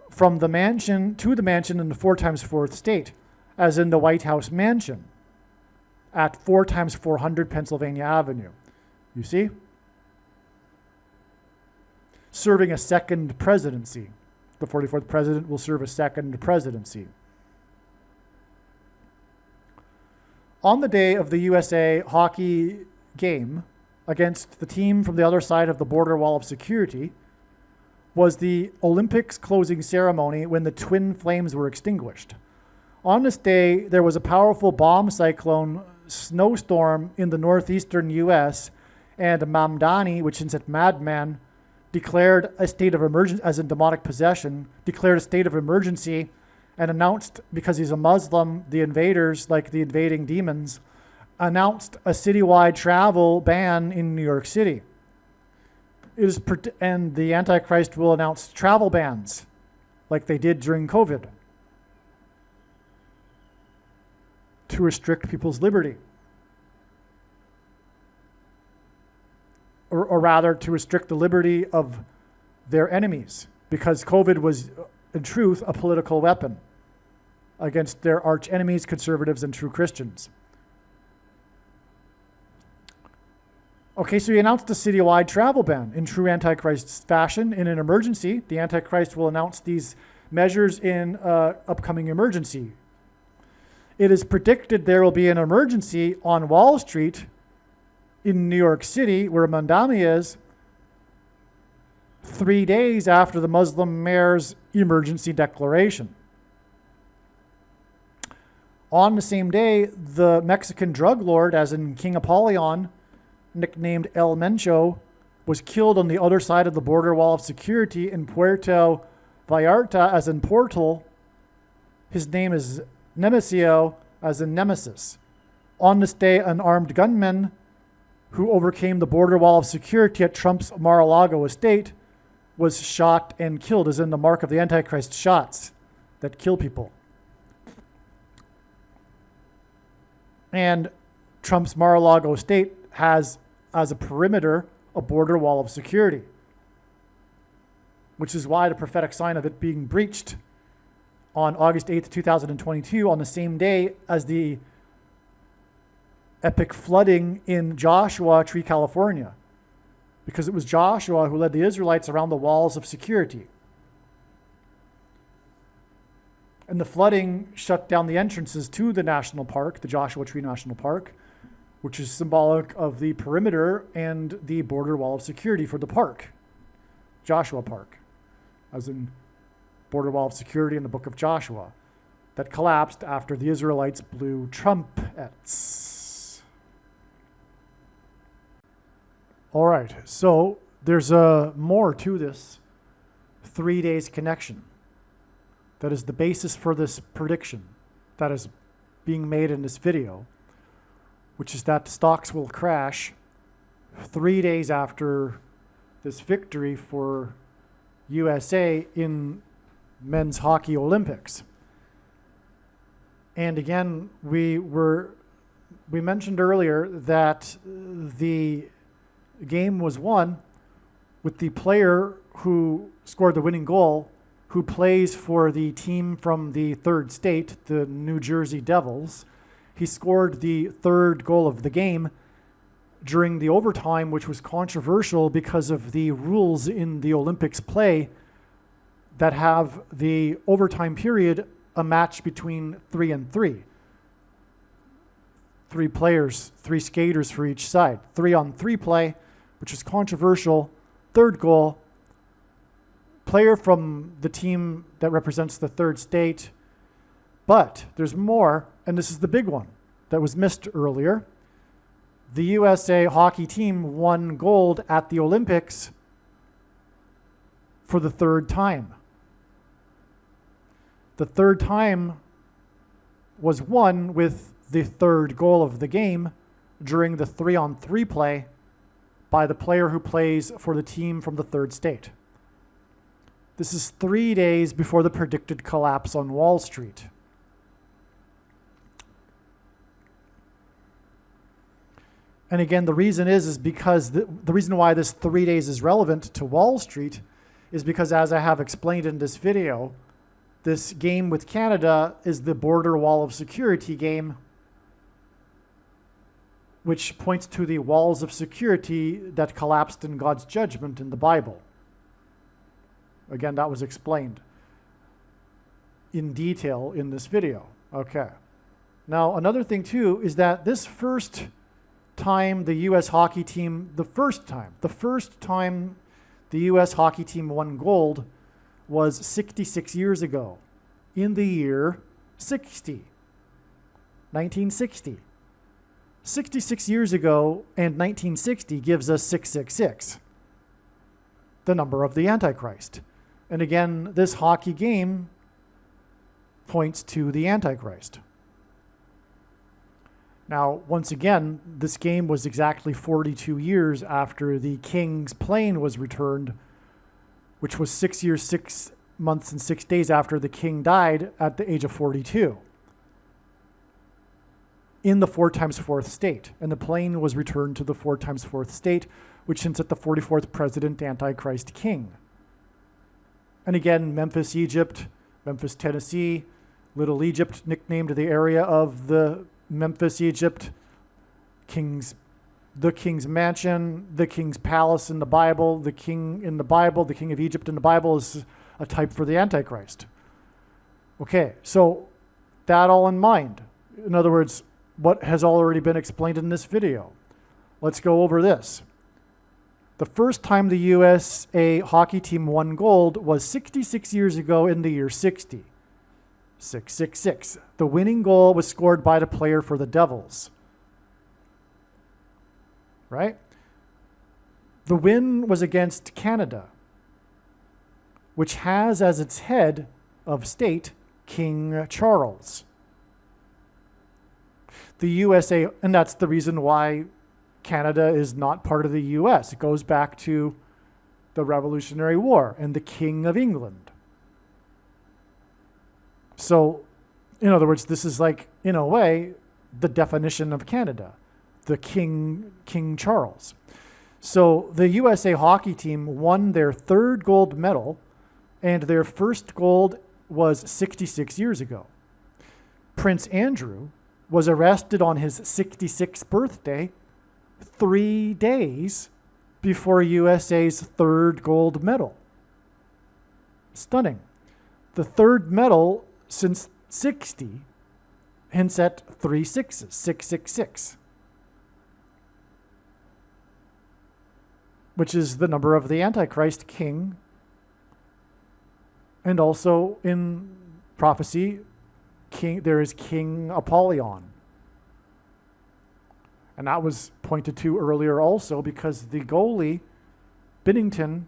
from the mansion to the mansion in the 4x4th state, as in the White House mansion at 4x400 Pennsylvania Avenue. You see? Serving a second presidency. The 44th president will serve a second presidency. On the day of the USA hockey game against the team from the other side of the border wall of security was the Olympics closing ceremony when the twin flames were extinguished. On this day, there was a powerful bomb cyclone snowstorm in the northeastern U.S., and Mamdani, which is at madman, declared a state of emergency, as in demonic possession, declared a state of emergency and announced, because he's a Muslim, the invaders, like the invading demons, announced a citywide travel ban in New York City. And the Antichrist will announce travel bans like they did during COVID to restrict people's liberty. Or rather, to restrict the liberty of their enemies, because COVID was, in truth, a political weapon against their arch enemies, conservatives and true Christians. Okay, so he announced a citywide travel ban in true Antichrist fashion. In an emergency, the Antichrist will announce these measures in an upcoming emergency. It is predicted there will be an emergency on Wall Street in New York City, where Mamdani is, 3 days after the Muslim mayor's emergency declaration. On the same day, the Mexican drug lord, as in King Apollyon, nicknamed El Mencho, was killed on the other side of the border wall of security in Puerto Vallarta, as in Portal. His name is Nemesio, as in Nemesis. On this day, an armed gunman who overcame the border wall of security at Trump's Mar-a-Lago estate was shot and killed, as in the mark of the Antichrist, shots that kill people. And Trump's Mar-a-Lago estate has, as a perimeter, a border wall of security, which is why the prophetic sign of it being breached on August 8th, 2022, on the same day as the epic flooding in Joshua Tree, California, because it was Joshua who led the Israelites around the walls of security. And the flooding shut down the entrances to the national park, the Joshua Tree National Park, which is symbolic of the perimeter and the border wall of security for the park, Joshua Park, as in border wall of security in the book of Joshua, that collapsed after the Israelites blew trumpets. All right, so there's more to this 3 days connection. That is the basis for this prediction that is being made in this video, which is that stocks will crash 3 days after this victory for USA in men's hockey Olympics. And again, we mentioned earlier that the game was won with the player who scored the winning goal, who plays for the team from the third state, the New Jersey Devils. He scored the third goal of the game during the overtime, which was controversial because of the rules in the Olympics play that have the overtime period a match between 3 and 3. 3 players, 3 skaters for each side. 3-on-3 play, which is controversial. Third goal, player from the team that represents the third state. But there's more, and this is the big one that was missed earlier. The USA hockey team won gold at the Olympics for the third time. The third time was won with the third goal of the game during the 3-on-3 play by the player who plays for the team from the third state. This is 3 days before the predicted collapse on Wall Street. And again, the reason is because the reason why this 3 days is relevant to Wall Street is because, as I have explained in this video, this game with Canada is the border wall of security game, which points to the walls of security that collapsed in God's judgment in the Bible. Again, that was explained in detail in this video. Okay. Now, another thing too is that this first time the U.S. hockey team, the first time the U.S. hockey team won gold was 66 years ago, in the year 1960. 66 years ago, and 1960 gives us 666, the number of the Antichrist. And again, this hockey game points to the Antichrist. Now, once again, this game was exactly 42 years after the King's plane was returned, which was 6 years, 6 months, and 6 days after the King died at the age of 42 in the 4 times 4th state. And the plane was returned to the 4 times 4th state, which hints at the 44th president, Antichrist King. And again, Memphis, Egypt, Memphis, Tennessee, Little Egypt, nicknamed the area of the Memphis, Egypt, the king's mansion, the king's palace in the Bible, the king in the Bible, the king of Egypt in the Bible is a type for the Antichrist. Okay, so that all in mind. In other words, what has already been explained in this video. Let's go over this. The first time the USA hockey team won gold was 66 years ago in the year 60. 666. The winning goal was scored by the player for the Devils. Right? The win was against Canada, which has as its head of state King Charles. The USA, and that's the reason why Canada is not part of the US. It goes back to the Revolutionary War and the King of England. So, in other words, this is like, in a way, the definition of Canada, the King Charles. So the USA hockey team won their 3rd gold medal, and their first gold was 66 years ago. Prince Andrew was arrested on his 66th birthday 3 days before USA's 3rd gold medal. Stunning. The 3rd medal since 60 hints at 3 sixes, 666, which is the number of the Antichrist King. And also in prophecy, there is King Apollyon. And that was pointed to earlier also because the goalie, Binnington,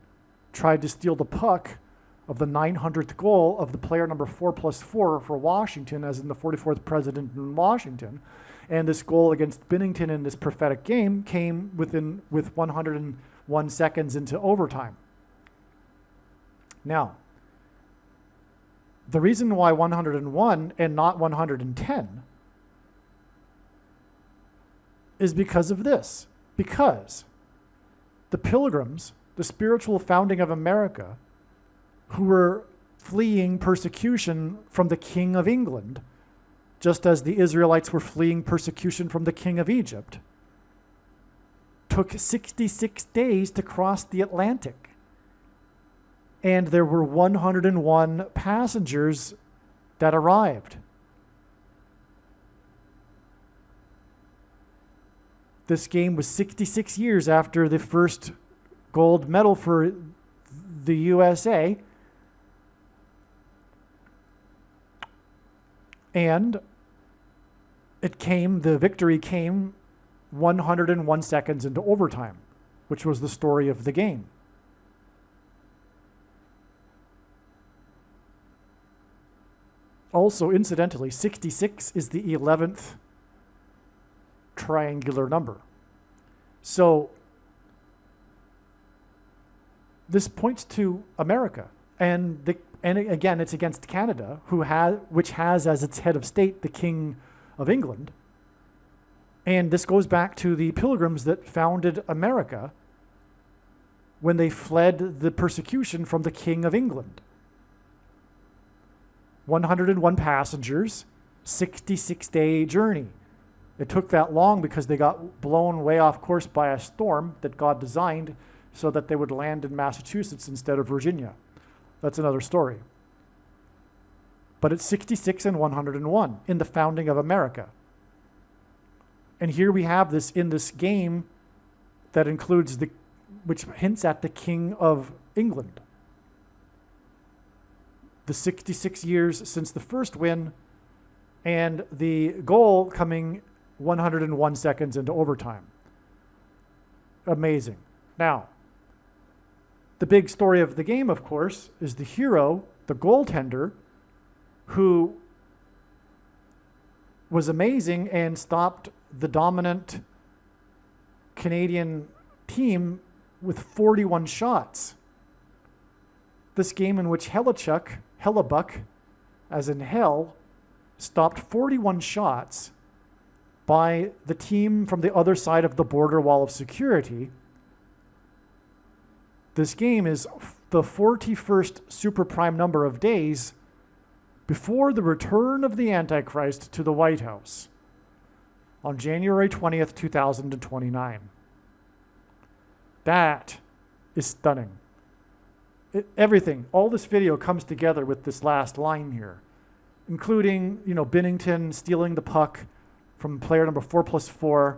tried to steal the puck of the 900th goal of the player number 4+4 for Washington, as in the 44th president in Washington. And this goal against Binnington in this prophetic game came with 101 seconds into overtime. Now, the reason why 101 and not 110 is because of this. Because the Pilgrims, the spiritual founding of America, who were fleeing persecution from the King of England, just as the Israelites were fleeing persecution from the King of Egypt, took 66 days to cross the Atlantic. And there were 101 passengers that arrived. This game was 66 years after the first gold medal for the USA. And the victory came 101 seconds into overtime, which was the story of the game. Also, incidentally, 66 is the 11th triangular number. So this points to America, and again, it's against Canada, which has as its head of state the King of England. And this goes back to the Pilgrims that founded America when they fled the persecution from the King of England. 101 passengers, 66-day journey. It took that long because they got blown way off course by a storm that God designed so that they would land in Massachusetts instead of Virginia. That's another story. But it's 66 and 101 in the founding of America. And here we have this in this game that includes which hints at the King of England. The 66 years since the first win, and the goal coming 101 seconds into overtime. Amazing. Now, the big story of the game, of course, is the hero, the goaltender, who was amazing and stopped the dominant Canadian team with 41 shots. This game in which Hellebuck, as in hell, stopped 41 shots by the team from the other side of the border wall of security. This game is the 41st super prime number of days before the return of the Antichrist to the White House on January 20th, 2029. That is stunning. Everything, all this video comes together with this last line here, including, Binnington stealing the puck from player number 4+4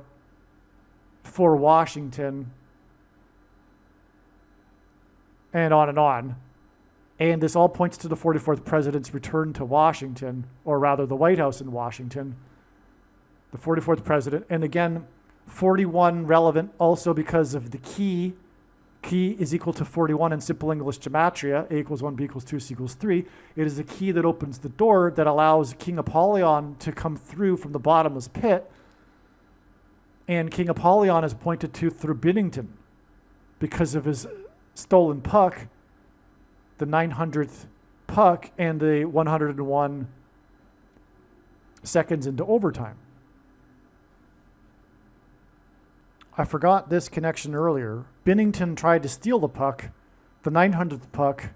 for Washington, and on and on. And this all points to the 44th president's return to Washington, or rather the White House in Washington, the 44th president. And again, 41 relevant also because of the key. Key is equal to 41 in simple English gematria. A equals 1, B equals 2, C equals 3. It is the key that opens the door that allows King Apollyon to come through from the bottomless pit. And King Apollyon is pointed to through Binnington because of his stolen puck, the 900th puck, and the 101 seconds into overtime. I forgot this connection earlier. Binnington tried to steal the puck, the 900th puck,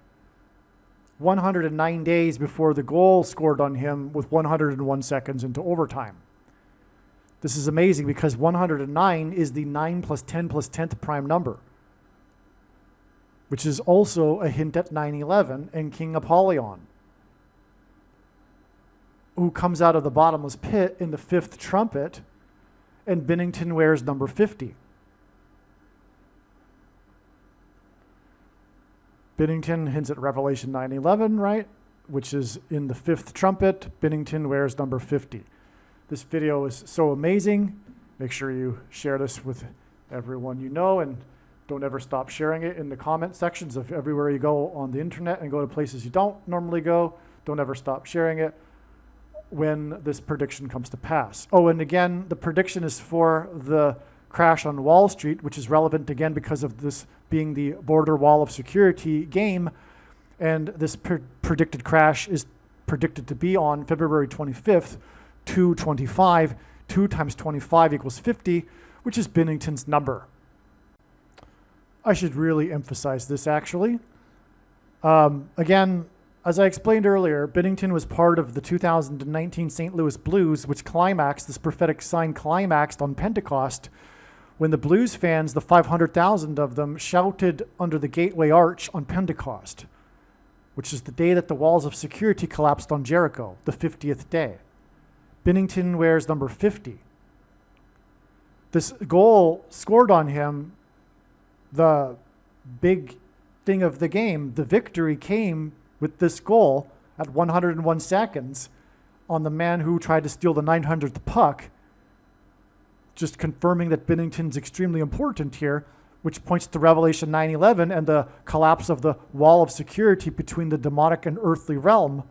109 days before the goal scored on him with 101 seconds into overtime. This is amazing because 109 is the 9 plus 10 plus 10th prime number, which is also a hint at 9/11 and King Apollyon, who comes out of the bottomless pit in the 5th trumpet, and Binnington wears number 50. Binnington hints at Revelation 9/11, right? Which is in the 5th trumpet. Binnington wears number 50. This video is so amazing. Make sure you share this with everyone you know, and don't ever stop sharing it in the comment sections of everywhere you go on the internet and go to places you don't normally go. Don't ever stop sharing it when this prediction comes to pass. Oh, and again, the prediction is for the crash on Wall Street, which is relevant again because of this being the border wall of security game. And this predicted crash is predicted to be on February 25th, 2/25. 2 times 25 equals 50, which is Binnington's number. I should really emphasize this, actually. Again, as I explained earlier, Binnington was part of the 2019 St. Louis Blues, which climaxed, this prophetic sign climaxed on Pentecost, when the Blues fans, the 500,000 of them, shouted under the Gateway Arch on Pentecost, which is the day that the walls of security collapsed on Jericho, the 50th day. Binnington wears number 50. This goal scored on him, the big thing of the game, the victory came with this goal at 101 seconds on the man who tried to steal the 900th puck, just confirming that Binnington's extremely important here, which points to Revelation 9/11 and the collapse of the wall of security between the demonic and earthly realm.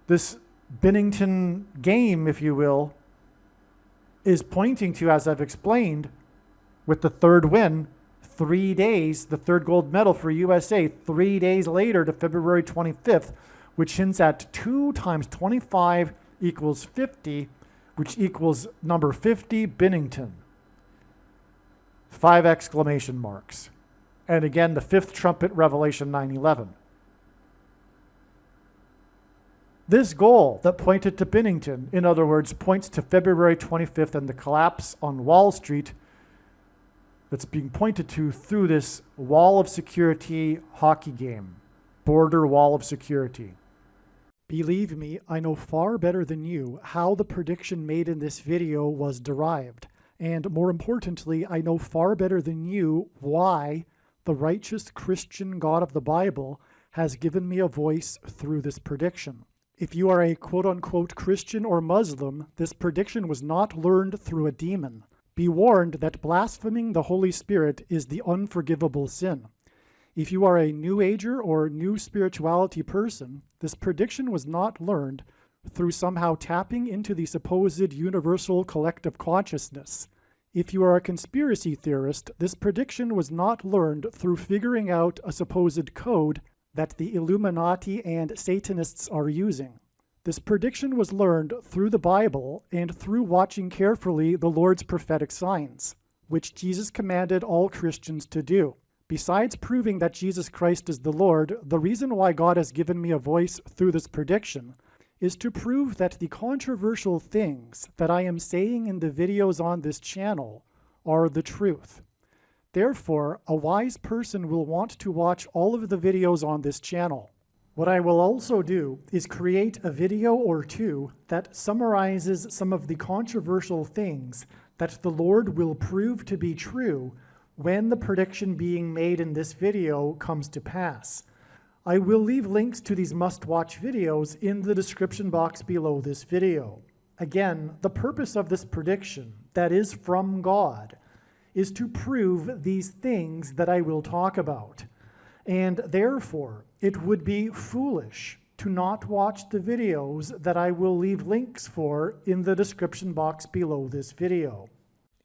This Binnington game, if you will, is pointing to, as I've explained, with the third win, 3 days, the third gold medal for USA, 3 days later to February 25th, which hints at 2 times 25 equals 50, which equals number 50, Binnington. 5 exclamation marks. And again, the 5th trumpet, Revelation 9/11. This goal that pointed to Binnington, in other words, points to February 25th and the collapse on Wall Street that's being pointed to through this wall of security hockey game, border wall of security. Believe me, I know far better than you how the prediction made in this video was derived. And more importantly, I know far better than you why the righteous Christian God of the Bible has given me a voice through this prediction. If you are a quote-unquote Christian or Muslim, this prediction was not learned through a demon. Be warned that blaspheming the Holy Spirit is the unforgivable sin. If you are a New Ager or New Spirituality person, this prediction was not learned through somehow tapping into the supposed universal collective consciousness. If you are a conspiracy theorist, this prediction was not learned through figuring out a supposed code that the Illuminati and Satanists are using. This prediction was learned through the Bible and through watching carefully the Lord's prophetic signs, which Jesus commanded all Christians to do. Besides proving that Jesus Christ is the Lord, the reason why God has given me a voice through this prediction is to prove that the controversial things that I am saying in the videos on this channel are the truth. Therefore, a wise person will want to watch all of the videos on this channel. What I will also do is create a video or two that summarizes some of the controversial things that the Lord will prove to be true when the prediction being made in this video comes to pass. I will leave links to these must-watch videos in the description box below this video. Again, the purpose of this prediction, that is from God, is to prove these things that I will talk about. And therefore, it would be foolish to not watch the videos that I will leave links for in the description box below this video.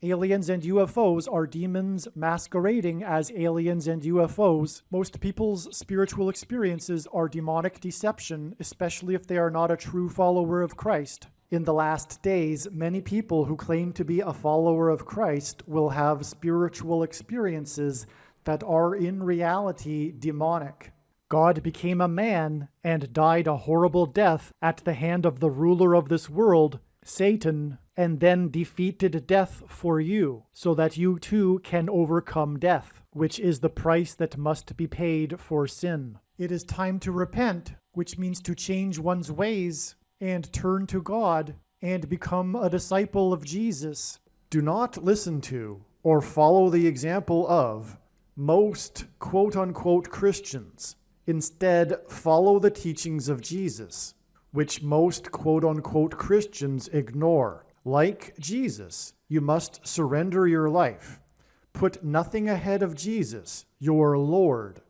Aliens and UFOs are demons masquerading as aliens and UFOs. Most people's spiritual experiences are demonic deception, especially if they are not a true follower of Christ. In the last days, many people who claim to be a follower of Christ will have spiritual experiences that are in reality demonic. God became a man and died a horrible death at the hand of the ruler of this world, Satan, and then defeated death for you, so that you too can overcome death, which is the price that must be paid for sin. It is time to repent, which means to change one's ways and turn to God and become a disciple of Jesus. Do not listen to or follow the example of most quote-unquote Christians. Instead, follow the teachings of Jesus, which most quote-unquote Christians ignore. Like Jesus, you must surrender your life. Put nothing ahead of Jesus, your Lord.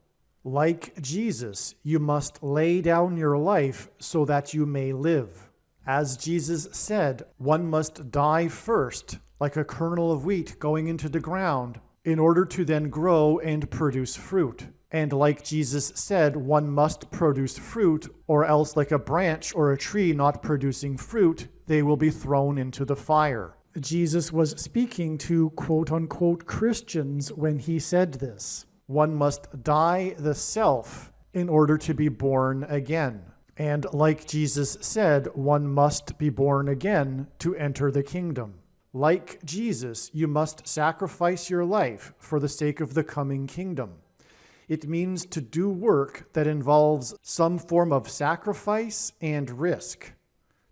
Like Jesus, you must lay down your life so that you may live. As Jesus said, one must die first, like a kernel of wheat going into the ground, in order to then grow and produce fruit. And like Jesus said, one must produce fruit, or else like a branch or a tree not producing fruit, they will be thrown into the fire. Jesus was speaking to quote-unquote Christians when he said this. One must die the self in order to be born again. And like Jesus said, one must be born again to enter the kingdom. Like Jesus, you must sacrifice your life for the sake of the coming kingdom. It means to do work that involves some form of sacrifice and risk.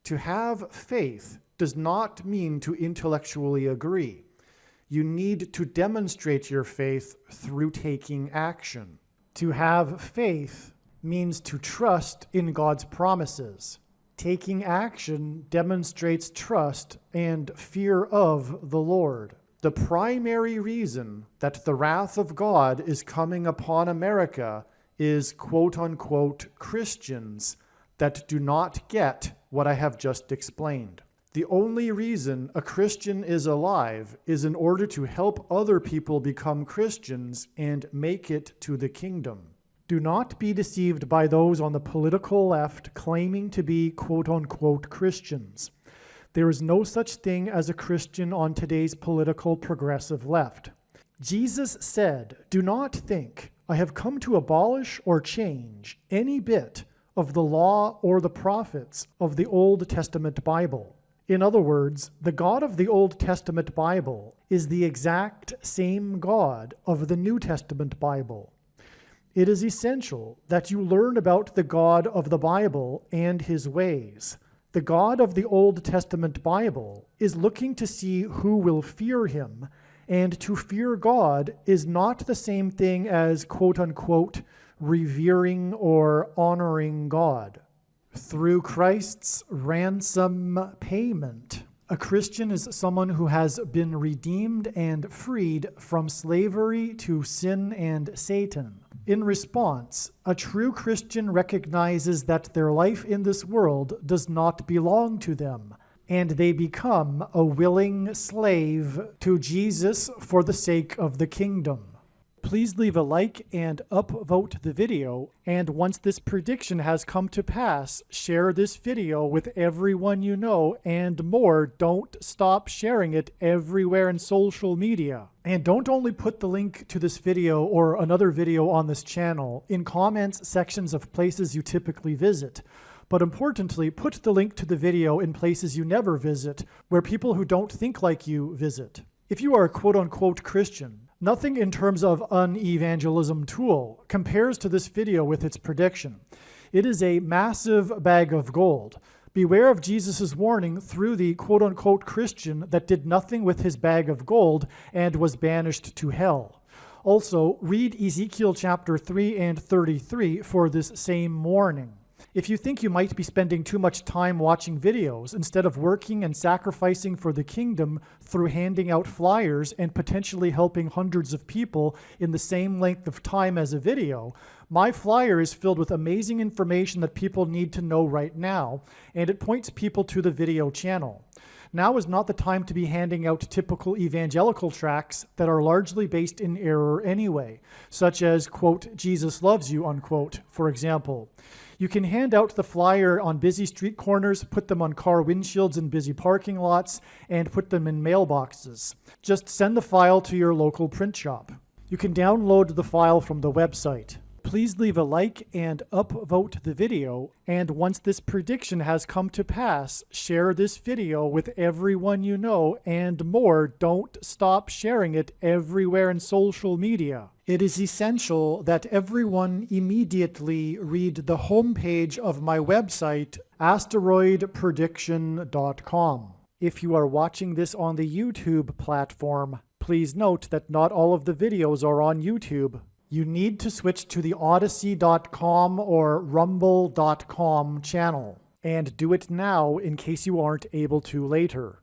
To have faith does not mean to intellectually agree. You need to demonstrate your faith through taking action. To have faith means to trust in God's promises. Taking action demonstrates trust and fear of the Lord. The primary reason that the wrath of God is coming upon America is quote-unquote Christians that do not get what I have just explained. The only reason a Christian is alive is in order to help other people become Christians and make it to the kingdom. Do not be deceived by those on the political left claiming to be quote-unquote Christians. There is no such thing as a Christian on today's political progressive left. Jesus said, "Do not think I have come to abolish or change any bit of the law or the prophets of the Old Testament Bible." In other words, the God of the Old Testament Bible is the exact same God of the New Testament Bible. It is essential that you learn about the God of the Bible and his ways. The God of the Old Testament Bible is looking to see who will fear him, and to fear God is not the same thing as quote-unquote revering or honoring God. Through Christ's ransom payment, A Christian is someone who has been redeemed and freed from slavery to sin and Satan. In response, a true Christian recognizes that their life in this world does not belong to them, and they become a willing slave to Jesus for the sake of the kingdom. Please leave a like and upvote the video, and once this prediction has come to pass, share this video with everyone you know, and more, don't stop sharing it everywhere in social media. And don't only put the link to this video or another video on this channel in comments sections of places you typically visit, but importantly, put the link to the video in places you never visit, where people who don't think like you visit. If you are a quote-unquote Christian, nothing in terms of an evangelism tool compares to this video with its prediction. It is a massive bag of gold. Beware of Jesus' warning through the quote-unquote Christian that did nothing with his bag of gold and was banished to hell. Also, read Ezekiel chapter 3 and 33 for this same warning. If you think you might be spending too much time watching videos instead of working and sacrificing for the kingdom through handing out flyers and potentially helping hundreds of people in the same length of time as a video, my flyer is filled with amazing information that people need to know right now, and it points people to the video channel. Now is not the time to be handing out typical evangelical tracts that are largely based in error anyway, such as, quote, Jesus loves you, unquote, for example. You can hand out the flyer on busy street corners, put them on car windshields in busy parking lots, and put them in mailboxes. Just send the file to your local print shop. You can download the file from the website. Please leave a like and upvote the video, and once this prediction has come to pass, share this video with everyone you know, and more, don't stop sharing it everywhere in social media. It is essential that everyone immediately read the homepage of my website, asteroidprediction.com. If you are watching this on the YouTube platform, please note that not all of the videos are on YouTube. You need to switch to the Odyssey.com or Rumble.com channel, and do it now in case you aren't able to later.